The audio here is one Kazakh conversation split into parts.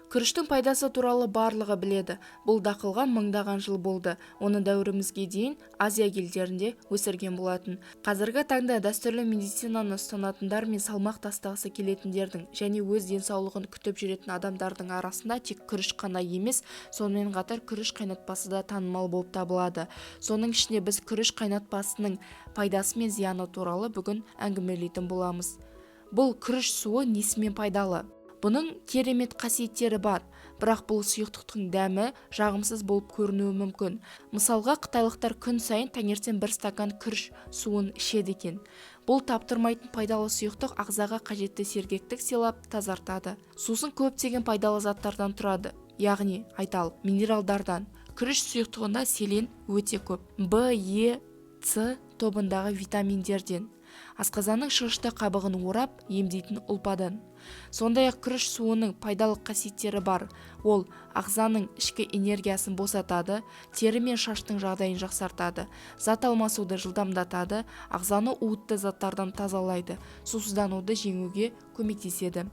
Күріштің пайдасы туралы барлығы біледі. Бұл дақылға мыңдаған жыл болды. Оны дәуірімізге дейін Азия елдерінде өсірген болатын. Қазіргі таңда дәстүрлі медицинаны ұстанатындар мен салмақ тастағысы келетіндердің және өз денсаулығын күтіп жүретін адамдардың арасында тек күріш қана емес, сонымен қатар күріш қайнатпасы да танымал болып табылады. Соның ішінде біз күріш қайнатпасының пайдасы мен зияны туралы бүгін әңгімелейтін боламыз. Бұл күріш суы несімен пайдалы? Бұның керемет қасиеттері бар, бірақ бұл сұйықтықтың дәмі жағымсыз болып көрінуі мүмкін. Мысалға, қытайлықтар күн сайын таңертең бір стакан күріш суын ішеді екен. Бұл таптырмайтын пайдалы сұйықтық ағзаға қажетті сергектік сыйлап тазартады. Сусын көптеген пайдалы заттардан тұрады, яғни айталық минералдардан. Күріш сұйықтығында селен өте көп, В, Е, С тобындағы витаминдерден, асқазанның шырышты қабығын орап емдейтін ұлпадан. Сондай-ақ күріш суының пайдалы қасиеттері бар. Ол ағзаның ішкі энергиясын босатады, тері мен шаштың жағдайын жақсартады, зат алмасуды жылдамдатады, ағзаны уытты заттардан тазалайды, сусыздануды жеңуге көмектеседі.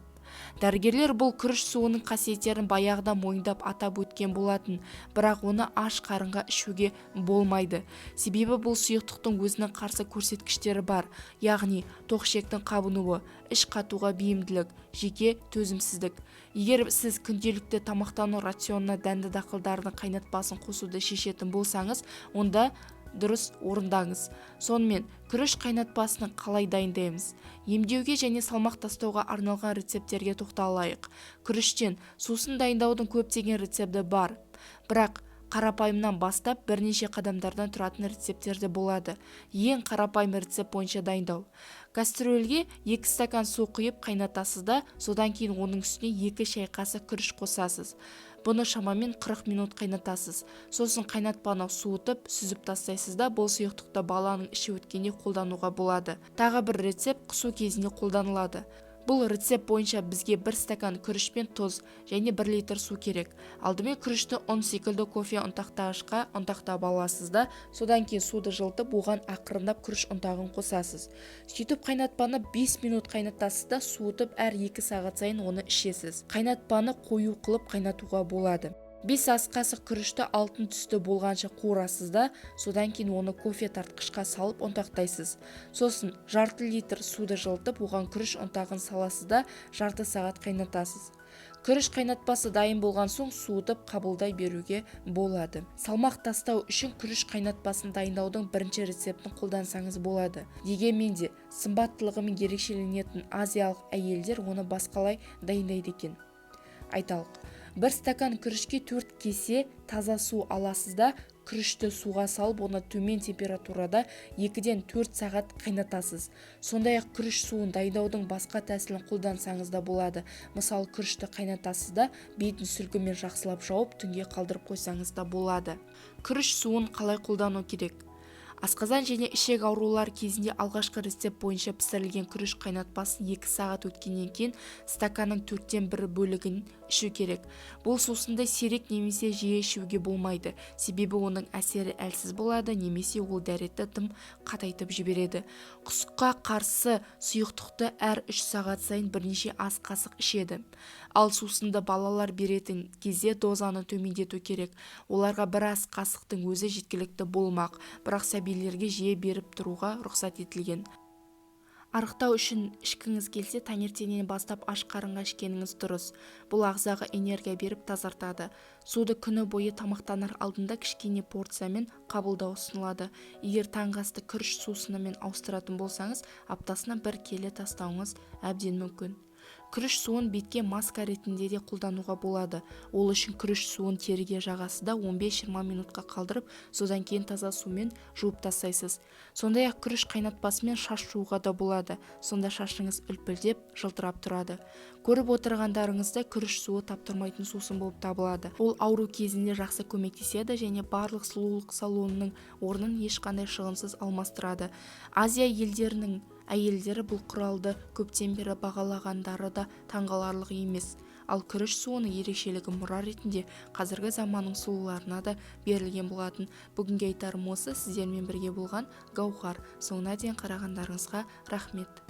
Дәрігерлер бұл күріш суының қасиеттерін баяғыда мойындап атап өткен болатын, бірақ оны аш қарынға ішуге болмайды. Себебі бұл сұйықтықтың өзінің қарсы көрсеткіштері бар, яғни тоқішектің қабынуы, іш қатуға бейімділік, жеке төзімсіздік. Егер сіз күнделікті тамақтану рационына дәнді дақылдардың қайнатпасын қосуды шешетін болсаңыз, онда дұрыс орындаңыз. Сонымен, күріш қайнатпасының қалай дайындаймыз? Емдеуге және салмақ тастауға арналған рецепттерге тоқталайық. Күріштен сусын дайындаудың көптеген рецепті бар, бірақ қарапайымнан бастап бірнеше қадамдардан тұратын рецепттерде болады. Ең қарапайым рецепт бойынша дайындау. Кастрөлге 2 стакан су құйып қайнатасыз да, содан кейін оның үстіне 2 шай қасық күріш қосасыз. Бұны шамамен 40 минут қайнатасыз. Сосын қайнатпаны суытып, сүзіп тастайсыз да, бұл сұйықтықты баланың іші өткенде қолдануға болады. Тағы бір рецепт құсу кезінде қолданылады. Бұл рецепт бойынша бізге 1 стакан күріш пен тұз және 1 литр су керек. Алдымен күрішті ұн секілді кофе ұнтақтағышқа ұнтақтап аласыз да, содан кейін суды жылытып, оған ақырындап күріш ұнтағын қосасыз. Сөйтіп қайнатпаны 5 минут қайнатасыз да, суытып әр 2 сағат сайын оны ішесіз. Қайнатпаны қою қылып қайнатуға болады. 5 ас қасық күрішті алтын түсті болғанша қуырасыз да, содан кейін оны кофе тартқышқа салып ұнтақтайсыз. Сосын жарты литр суды жылытып, оған күріш ұнтағын саласыз да, жарты сағат қайнатасыз. Күріш қайнатпасы дайын болған соң суытып қабылдай беруге болады. Салмақ тастау үшін күріш қайнатпасын дайындаудың бірінші рецептін қолдансаңыз болады. Дегенмен де сымбаттылығымен ерекшеленетін азиялық әйелдер оны басқалай дайындайды екен. Айталық, 1 стакан күрішке 4 кесе таза су аласыз да, күрішті суға салып, оны төмен температурада 2-ден 4 сағат қайнатасыз. Сондай-ақ күріш суын дайындаудың басқа тәсілін қолдансаңыз да болады. Мысалы, күрішті қайнатасыз да, бетін сүлгімен жақсылап жауып, түнге қалдырып қойсаңыз да болады. Күріш суын қалай қолдану керек? Асқазан және ішек аурулар кезінде алғашқы рецепт бойынша пісірілген күріш қайнатпасын 2 сағат өткеннен кейін стаканның 4-тен 1 бөлігін ішу керек. Бұл сусынды сирек немесе жиі ішуге болмайды, себебі оның әсері әлсіз болады, немесе ол дәретті тым қатайтып жібереді. Құсқа қарсы сұйықтықты әр 3 сағат сайын бірнеше ас қасық ішеді. Ал сусынды балалар беретін кезде дозаны төмендету керек. Оларға 1 ас қасықтың өзі жеткілікті болмақ, бірақ сәбилерге жиі беріп тұруға рұқсат етілген. Арықтау үшін ішкіңіз келсе, таңертеңнен бастап аш қарынға ішкеніңіз дұрыс. Бұл ағзаға энергия беріп тазартады. Суды күні бойы тамақтанар алдында кішкене порциямен қабылдау ұсынылады. Егер таңғы асты күріш сусынымен ауыстыратын болсаңыз, аптасына 1 келі тастауыңыз әбден мүмкін. Күріш суын бетке маска ретінде де қолдануға болады. Ол үшін күріш суын теріге жағасыз да 15-20 минутқа қалдырып, содан кейін таза сумен жуып тастайсыз. Сондай-ақ күріш қайнатпасымен шаш жууға да болады. Сонда шашыңыз үлпілдеп, жылтырап тұрады. Көріп отырғандарыңызда күріш суы таптырмайтын сусын болып табылады. Ол ауру кезінде жақсы көмектеседі және барлық сұлулық салонының орнын ешқандай шығынсыз алмастырады. Азия елдерінің әйелдері бұл құралды көптен бері бағалағандары да таңғаларлық емес. Ал күріш суының ерекшелігі мұра ретінде қазіргі заманның сұлуларына да берілген болатын. Бүгінге айтарым осы. Сіздермен бірге болған Гаухар. Соңына дейін қарағандарыңызға рахмет.